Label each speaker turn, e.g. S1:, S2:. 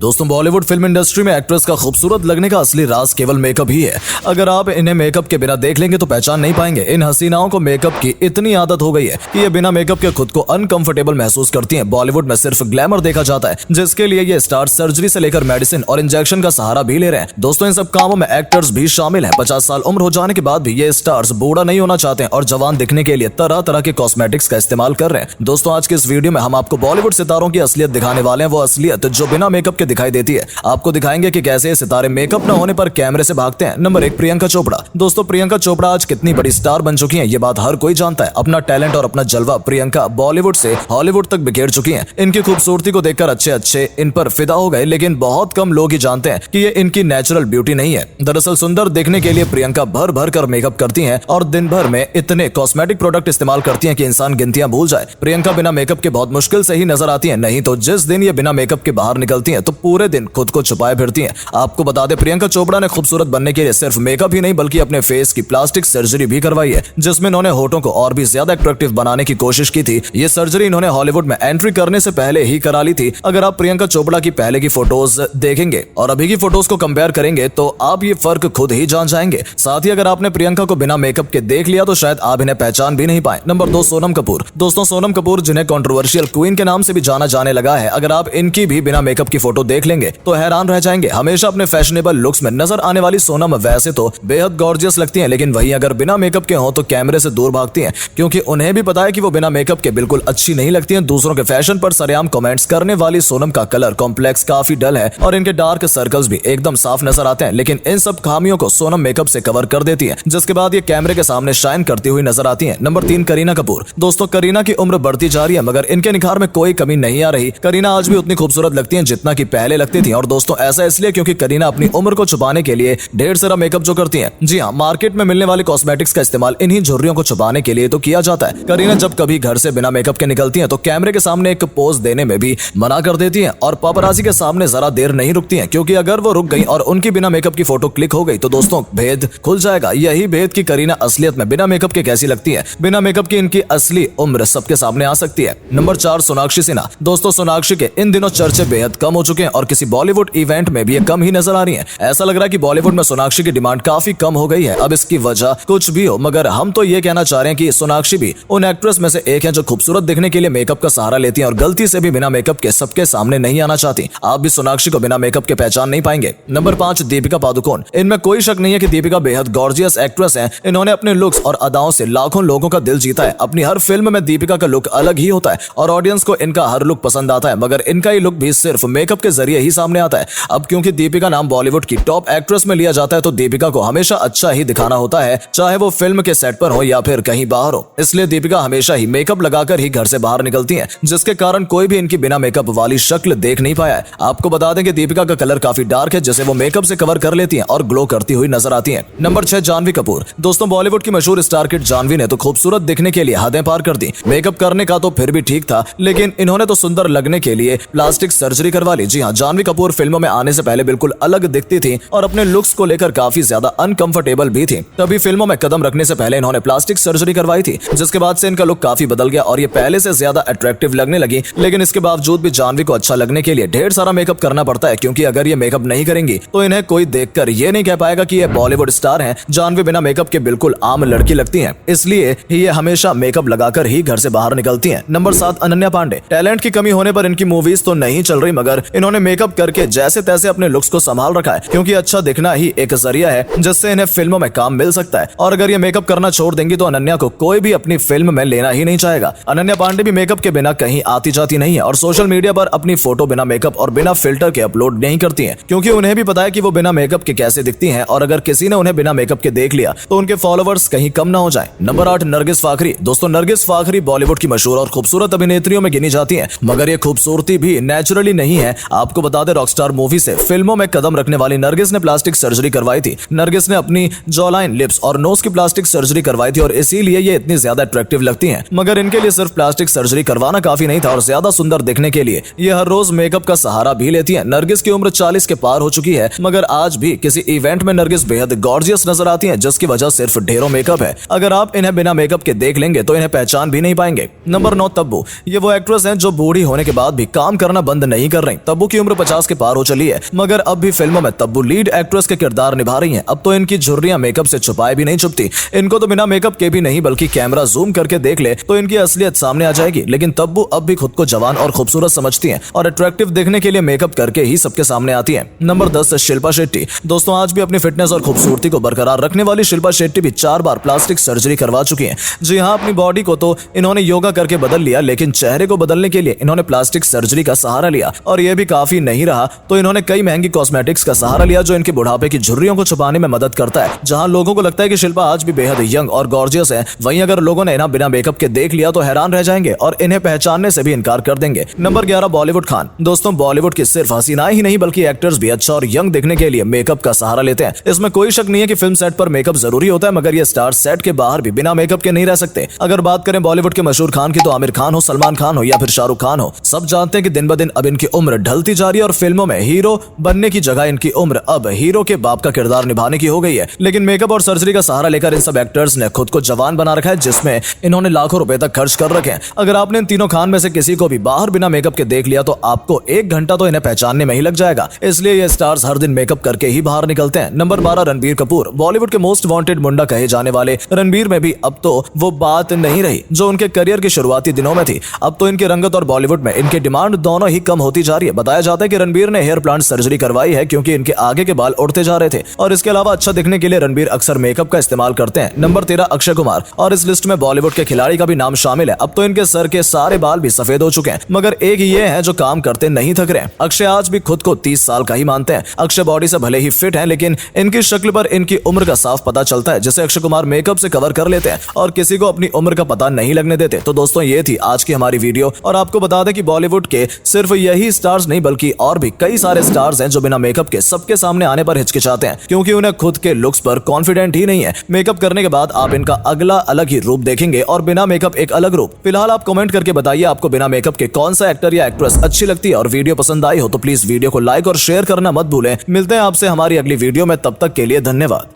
S1: दोस्तों Bollywood film industry में actress का खूबसूरत लगने का असली राज केवल मेकअप ही है। अगर आप इन्हें मेकअप के बिना देख लेंगे तो पहचान नहीं पाएंगे। इन हसीनाओं को मेकअप की इतनी आदत हो गई है कि ये बिना मेकअप के खुद को अनकंफर्टेबल महसूस करती हैं। बॉलीवुड में सिर्फ ग्लैमर देखा जाता है, जिसके लिए ये स्टार सर्जरी से लेकर मेडिसिन और इंजेक्शन का सहारा भी ले रहे हैं। दोस्तों इन सब कामों में एक्टर्स भी शामिल हैं। 50 साल उम्र हो जाने के बाद भी ये स्टार्स बूढ़ा नहीं होना चाहते हैं और जवान दिखने के लिए तरह तरह के कॉस्मेटिक्स का इस्तेमाल कर रहे हैं। दोस्तों आज के इस वीडियो में हम आपको बॉलीवुड सितारों की असलियत दिखाने वाले हैं, वो असलियत जो बिना मेकअप के दिखाई देती है। आपको दिखाएंगे कि कैसे सितारे मेकअप न होने पर कैमरे से भागते हैं। नंबर 1, प्रियंका चोपड़ा। दोस्तों प्रियंका चोपड़ा आज कितनी बड़ी स्टार बन चुकी हैं, ये बात हर कोई जानता है। अपना टैलेंट और अपना जलवा प्रियंका बॉलीवुड से हॉलीवुड तक बिखेर चुकी हैं। इनकी खूबसूरती को देखकर अच्छे इन पर फिदा हो गए, लेकिन बहुत कम लोग ही जानते हैं कि ये इनकी नेचुरल ब्यूटी नहीं है। दरअसल सुंदर दिखने के लिए प्रियंका भर भर कर मेकअप करती हैं और दिन भर में इतने कॉस्मेटिक प्रोडक्ट इस्तेमाल करती हैं कि इंसान गिनतियां भूल जाए। प्रियंका बिना मेकअप के बहुत मुश्किल से ही नजर आती हैं, नहीं तो जिस दिन ये बिना मेकअप के बाहर निकलती हैं तो पूरे दिन खुद को छुपाए फिरती हैं। आपको बता दें प्रियंका चोपड़ा ने खूबसूरत बनने के लिए सिर्फ मेकअप ही नहीं बल्कि अपने फेस की प्लास्टिक सर्जरी भी करवाई है, जिसमें इन्होंने होठों को और भी ज्यादा अट्रैक्टिव बनाने की कोशिश की थी। ये सर्जरी इन्होंने हॉलीवुड में एंट्री करने से पहले ही करा ली थी। अगर आप प्रियंका चोपड़ा की पहले की फोटोज देखेंगे और अभी की फोटोज को कंपेयर करेंगे तो आप ये फर्क खुद ही जान जाएंगे। साथ ही अगर आपने प्रियंका को बिना मेकअप के देख लिया तो शायद आप इन्हें पहचान भी नहीं पाए। नंबर 2, सोनम कपूर। दोस्तों सोनम कपूर जिन्हें कंट्रोवर्शियल क्वीन के नाम से भी जाना जाने लगा है, अगर आप इनकी भी बिना मेकअप की फोटो देख लेंगे तो हैरान रह जाएंगे। हमेशा अपने फैशनेबल लुक्स में नजर आने वाली सोनम वैसे तो बेहद गॉर्जियस लगती हैं, लेकिन वहीं अगर बिना मेकअप के हो तो कैमरे से दूर भागती हैं, क्योंकि उन्हें भी पता है कि वो बिना मेकअप के बिल्कुल अच्छी नहीं लगती हैं। दूसरों के फैशन पर सरेआम कमेंट्स करने वाली सोनम का कलर कॉम्प्लेक्स काफी डल है और इनके डार्क सर्कल्स भी एकदम साफ नजर आते हैं, लेकिन इन सब खामियों को सोनम मेकअप से कवर कर देती है, जिसके बाद ये कैमरे के सामने शाइन करती हुई नजर आती है। नंबर 3, करीना कपूर। दोस्तों करीना की उम्र बढ़ती जा रही है, मगर इनके निखार में कोई कमी नहीं आ रही। करीना आज भी उतनी खूबसूरत लगती हैं जितना कि पहले लगती थी, और दोस्तों ऐसा इसलिए क्योंकि करीना अपनी उम्र को छुपाने के लिए ढेर सारा मेकअप जो करती हैं। जी हाँ, मार्केट में मिलने वाले कॉस्मेटिक्स का इस्तेमाल इन्हीं झुर्रियों को छुपाने के लिए तो किया जाता है। करीना जब कभी घर से बिना मेकअप के निकलती हैं तो कैमरे के सामने एक पोज देने में भी मना कर देती हैं और पापराजी के सामने जरा देर नहीं रुकती हैं, क्योंकि अगर वो रुक गई और उनकी बिना मेकअप की फोटो क्लिक हो गई तो दोस्तों भेद खुल जाएगा। यही भेद की करीना असलियत में बिना मेकअप के कैसी लगती है। बिना मेकअप की इनकी असली उम्र सबके सामने आ सकती है। नंबर 4, सोनाक्षी सिन्हा। दोस्तों सोनाक्षी के इन दिनों चर्चे बेहद कम हो चुके हैं और किसी बॉलीवुड इवेंट में भी ये कम ही नजर आ रही हैं। ऐसा लग रहा है कि बॉलीवुड में सोनाक्षी की डिमांड काफी कम हो गई है। अब इसकी वजह कुछ भी हो, मगर हम तो ये कहना चाह रहे हैं कि सोनाक्षी भी उन एक्ट्रेस में से एक है जो खूबसूरत दिखने के लिए मेकअप का सहारा लेती हैं और गलती से भी बिना मेकअप के सबके सामने नहीं आना चाहती। आप भी सोनाक्षी को बिना मेकअप के पहचान नहीं पाएंगे। नंबर 5, दीपिका पादुकोण। इनमें कोई शक नहीं है कि दीपिका बेहद गॉर्जियस एक्ट्रेस हैं। इन्होंने अपने लुक्स और अदाओं से लाखों लोगों का दिल जीता है। अपनी हर फिल्म में दीपिका का लुक अलग ही होता है और ऑडियंस को इनका हर लुक पसंद आता है, मगर इनका ये लुक भी सिर्फ मेकअप के जरिए ही सामने आता है। अब क्योंकि दीपिका नाम बॉलीवुड की टॉप एक्ट्रेस में लिया जाता है तो दीपिका को हमेशा अच्छा ही दिखाना होता है, चाहे वो फिल्म के सेट पर हो या फिर कहीं बाहर हो। इसलिए दीपिका हमेशा ही मेकअप लगाकर ही घर से बाहर निकलती हैं, जिसके कारण कोई भी इनकी बिना मेकअप वाली शक्ल देख नहीं पाया है। आपको बता दें कि दीपिका का कलर काफी डार्क है, जिसे वो मेकअप से कवर कर लेती हैं और ग्लो करती हुई नजर आती हैं। नंबर 6, जानवी कपूर। दोस्तों बॉलीवुड की मशहूर स्टार किड जानवी ने तो खूबसूरत दिखने के लिए हदें पार कर दी। मेकअप करने का तो फिर भी ठीक था, लेकिन इन्होंने तो सुंदर लगने के लिए प्लास्टिक सर्जरी करवा ली। जी हाँ, जानवी कपूर फिल्मों में आने से पहले बिल्कुल अलग दिखती थी और अपने लुक्स को लेकर काफी ज्यादा अनकंफर्टेबल भी थी। तभी फिल्मों में कदम रखने से पहले इन्होंने प्लास्टिक सर्जरी करवाई थी, जिसके बाद से इनका लुक काफी बदल गया और ये पहले से ज्यादा अट्रैक्टिव लगने लगी। लेकिन इसके बावजूद भी जानवी को अच्छा लगने के लिए ढेर सारा मेकअप करना पड़ता है, क्योंकि अगर ये मेकअप नहीं करेंगी तो इन्हें कोई देखकर ये नहीं कह पाएगा कि ये बॉलीवुड स्टार हैं। जानवी बिना मेकअप के बिल्कुल आम लड़की लगती हैं, इसलिए ये हमेशा मेकअप लगाकर ही घर से बाहर निकलती हैं। नंबर 7, अनन्या पांडे। टैलेंट की कमी होने पर इनकी मूवीज तो नहीं चल रही, मगर इन्होंने मेकअप करके जैसे तैसे अपने लुक्स को संभाल रखा है, क्योंकि अच्छा दिखना ही एक जरिया है जिससे इन्हें फिल्मों में काम मिल सकता है। और अगर ये मेकअप करना छोड़ देंगी तो अनन्या को कोई भी अपनी फिल्म में लेना ही नहीं चाहेगा। अनन्या पांडे भी मेकअप के बिना कहीं आती जाती नहीं है और सोशल मीडिया पर अपनी फोटो बिना मेकअप और बिना फिल्टर के अपलोड नहीं करती हैं, क्योंकि उन्हें भी पता है कि वो बिना मेकअप के कैसे दिखती हैं और अगर किसी ने उन्हें बिना मेकअप के देख लिया तो उनके फॉलोवर्स कहीं कम ना हो जाए। नंबर 8, नरगिस फाखरी। दोस्तों नरगिस फाखरी बॉलीवुड की मशहूर और खूबसूरत अभिनेत्रियों में गिनी जाती हैं, मगर ये खूबसूरती भी नेचुरली नहीं है। आपको बता दें रॉकस्टार मूवी से फिल्मों में कदम रखने वाली नरगिस ने प्लास्टिक सर्जरी करवाई थी। नरगिस ने अपनी जॉलाइन, लिप्स और नोज की प्लास्टिक सर्जरी करवाई थी और इसीलिए ये इतनी ज्यादा अट्रैक्टिव लगती हैं। मगर इनके लिए सिर्फ प्लास्टिक सर्जरी करवाना काफी नहीं था और ज्यादा सुंदर दिखने के लिए ये हर रोज मेकअप का सहारा भी लेती हैं। नरगिस की उम्र 40 के पार हो चुकी है, मगर आज भी किसी इवेंट में नरगिस बेहद गॉर्जियस नजर आती हैं, जिसकी वजह सिर्फ ढेरों मेकअप है। अगर आप इन्हें बिना मेकअप के देख लेंगे तो इन्हें पहचान भी नहीं पाएंगे। नंबर 9, तब्बू। ये वो एक्ट्रेस हैं जो बूढ़ी होने के बाद भी काम करना बंद नहीं कर रही। तब्बू की उम्र 50 के पार हो चली है, मगर अब भी फिल्मों में तब्बू लीड एक्ट्रेस के किरदार निभा रही हैं। अब तो इनकी झुर्रियां मेकअप से छुपाए भी नहीं छुपती। इनको तो बिना मेकअप के भी नहीं बल्कि कैमरा जूम करके देख ले तो इनकी असलियत सामने आ जाएगी। लेकिन तब्बू अब भी खुद को जवान और खूबसूरत समझती हैं और अट्रैक्टिव दिखने के लिए मेकअप करके ही सबके सामने आती हैं। नंबर 10 शिल्पा शेट्टी। दोस्तों, आज भी अपनी फिटनेस और खूबसूरती को बरकरार रखने वाली शिल्पा शेट्टी भी 4 बार प्लास्टिक सर्जरी करवा चुकी हैं। जी हाँ, अपनी बॉडी को तो इन्होंने योगा करके बदल लिया, लेकिन चेहरे को बदलने के लिए इन्होंने प्लास्टिक सर्जरी का सहारा लिया। और यह भी काफी नहीं रहा तो इन्होंने कई महंगी कॉस्मेटिक्स का सहारा लिया जो इनके बुढ़ापे की झुर्रियों को छुपाने में मदद करता है। जहां लोगों को लगता है कि शिल्पा आज भी बेहद यंग और गॉर्जियस है, वहीं अगर लोगों ने इन्हें बिना मेकअप के देख लिया तो हैरान रह जाएंगे और इन्हें पहचानने से भी इनकार कर देंगे। नंबर 11 बॉलीवुड खान। दोस्तों, बॉलीवुड की सिर्फ हसीनाएं ही नहीं बल्कि एक्टर्स भी अच्छा और यंग दिखने के लिए मेकअप का सहारा लेते हैं। इसमें कोई शक नहीं है कि फिल्म सेट पर मेकअप जरूरी होता है, मगर ये स्टार सेट के बाहर भी बिना मेकअप के नहीं रह सकते। अगर बात करें बॉलीवुड के मशहूर खान की तो आमिर खान हो, सलमान खान हो या फिर शाहरुख खान हो, सब जानते हैं कि दिन ब दिन अब इनकी उम्र ढलती जा रही है और फिल्मों में हीरो बनने की जगह इनकी उम्र अब हीरो के बाप का किरदार निभाने की हो गई है। लेकिन मेकअप और सर्जरी का सहारा लेकर इन सब एक्टर्स ने खुद को जवान बना रखा है, जिसमें इन्होंने लाखों रुपए तक खर्च कर रखे हैं। अगर आपने इन तीनों खान में से किसी को भी बाहर बिना मेकअप के देख लिया तो आपको 1 घंटा तो इन्हें पहचानने में ही लग जाएगा। इसलिए ये स्टार्स हर दिन मेकअप करके ही बाहर निकलते हैं। नंबर 12 रणबीर कपूर। बॉलीवुड के मोस्ट वांटेड मुंडा कहे जाने वाले रणबीर में भी अब तो वो बात नहीं रही जो उनके करियर के शुरुआती दिनों में थी। अब तो इनकी रंगत और बॉलीवुड में इनकी डिमांड दोनों ही कम होती जा रही है। बताया जाता है कि रणबीर ने हेयर प्लांट सर्जरी करवाई है क्योंकि इनके आगे के बाल उड़ते जा रहे थे और इसके अलावा अच्छा दिखने के लिए रणबीर अक्सर मेकअप का इस्तेमाल करते हैं। नंबर 13 अक्षय कुमार। और इस लिस्ट में बॉलीवुड के खिलाड़ी का भी नाम शामिल है। अब तो इनके सर के सारे बाल भी सफेद हो चुके हैं, मगर एक ये है जो काम करते नहीं थक रहे। अक्षय आज भी खुद को 30 साल का ही मानते हैं। अक्षय बॉडी से भले ही फिट है, लेकिन इनकी शक्ल पर इनकी उम्र का साफ पता चलता है, जिसे अक्षय कुमार मेकअप से कवर कर लेते हैं और किसी को अपनी उम्र का पता नहीं लगने देते। तो दोस्तों, ये थी आज की हमारी वीडियो और आपको बता दें कि बॉलीवुड के सिर्फ यही स्टार्स नहीं बल्कि और भी कई सारे स्टार्स हैं जो बिना मेकअप के सबके सामने आने पर हिचकिचाते हैं क्योंकि उन्हें खुद के लुक्स पर कॉन्फिडेंट ही नहीं है। मेकअप करने के बाद आप इनका अगला अलग ही रूप देखेंगे और बिना मेकअप एक अलग रूप। फिलहाल आप कमेंट करके बताइए आपको बिना मेकअप के कौन सा एक्टर या एक्ट्रेस अच्छी लगती है और वीडियो पसंद आई हो तो प्लीज वीडियो को लाइक और शेयर करना मत भूलें। मिलते हैं आपसे हमारी अगली वीडियो में, तब तक के लिए धन्यवाद।